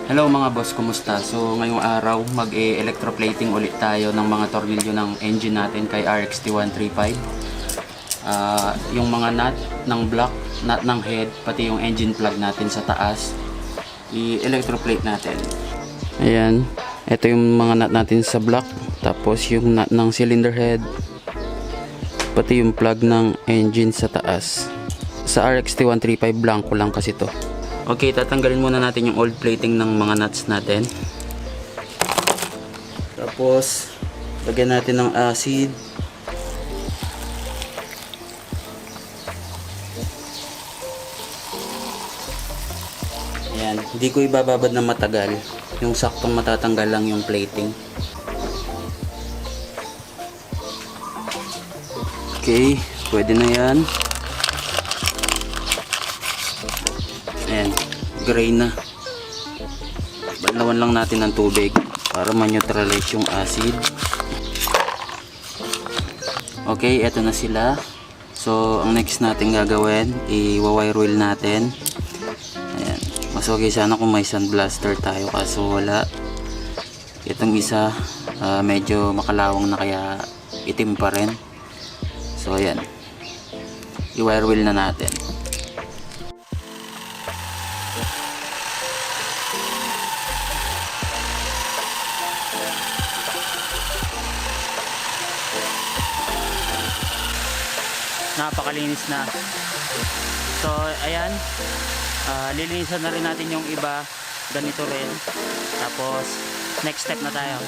Hello mga boss, kumusta? So ngayong araw mag-electroplating ulit tayo ng mga tornilyo ng engine natin kay RXT135. Yung mga nut ng block, nut ng head, pati yung engine plug natin sa taas, i-electroplate natin. Ayan, ito yung mga nut natin sa block, tapos yung nut ng cylinder head, pati yung plug ng engine sa taas. Sa RXT135 blanco lang kasi to. Okay, tatanggalin muna natin yung old plating ng mga nuts natin. Tapos, lagyan natin ng acid. Ayan, hindi ko ibababad na matagal. Yung saktong matatanggal lang yung plating. Okay, pwede na yan. Ayan, gray na. Balawan lang natin ng tubig para ma-neutralize yung acid. Okay, eto na sila. So, ang next natin gagawin, i-wire wheel natin. Ayan, mas okay sana kung may sandblaster tayo kaso wala. Itong isa, medyo makalawang na kaya itim pa rin. So, ayan. I-wire wheel na natin. Napakalinis na. So ayan, lilinisan na rin natin yung iba, ganito rin. Tapos next step na tayo.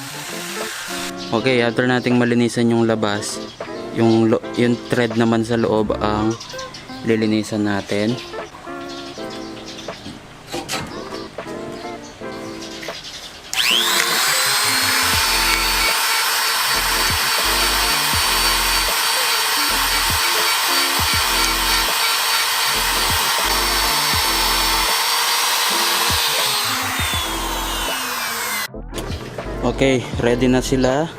Okay, after nating malinisan yung labas, yung thread naman sa loob ang lilinisan natin. Okay, ready na sila.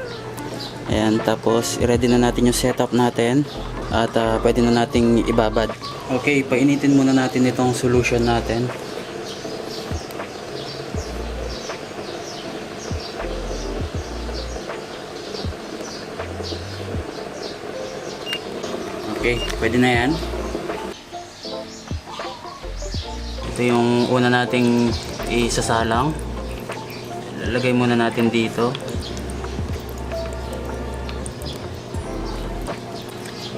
Ayan, tapos i-ready na natin yung setup natin at pwede na nating ibabad. Okay, painitin muna natin itong solution natin. Okay, pwede na yan. Ito yung una nating isasalang. Lagay muna natin dito.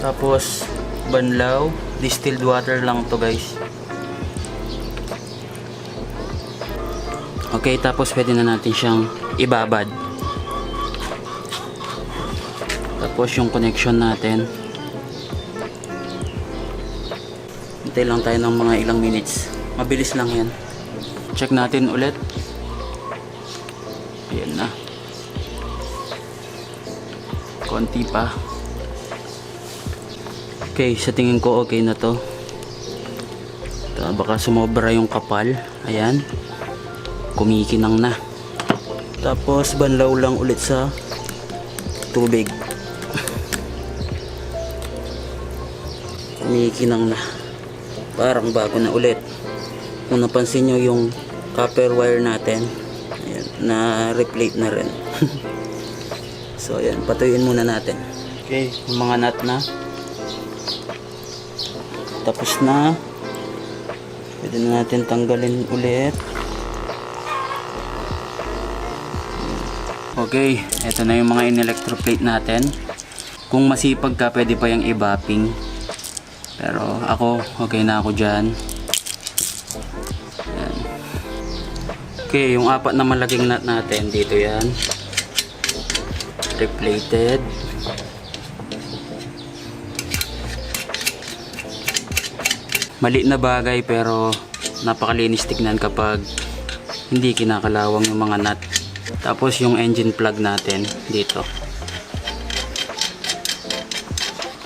Tapos banlaw, distilled water lang to guys. Okay, tapos pwede na natin siyang ibabad. Tapos yung connection natin. Hintay lang tayo ng mga ilang minutes. Mabilis lang yan. Check natin ulit. Ayan na. Konti pa. Okay, sa tingin ko okay na to. Baka sumobra yung kapal. Ayan. Kumikinang na. Tapos banlaw lang ulit sa tubig. Kumikinang na. Parang bago na ulit. Kung napansin nyo yung copper wire natin, na replate na rin. So ayan, patuyuin muna natin. Okay, yung mga nut na tapos na. Pwede na natin tanggalin ulit. Okay, eto na yung mga in-electroplate natin. Kung masipag ka, pwede pa yung i-bapping, pero ako, okay na ako dyan. Okay, yung apat na malaking nut natin, dito yan. Replated. Mali na bagay pero napakalinis tignan kapag hindi kinakalawang yung mga nut. Tapos yung engine plug natin, dito.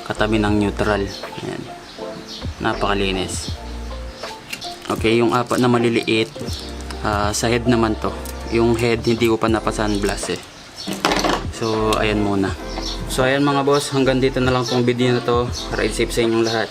Katabi ng neutral. Ayan. Napakalinis. Okay, yung apat na maliliit, sa head naman to. Yung head hindi ko pa napa-sunblast eh. So ayan muna. So ayan mga boss, hanggang dito na lang tong video na to. Ride safe sa inyong lahat.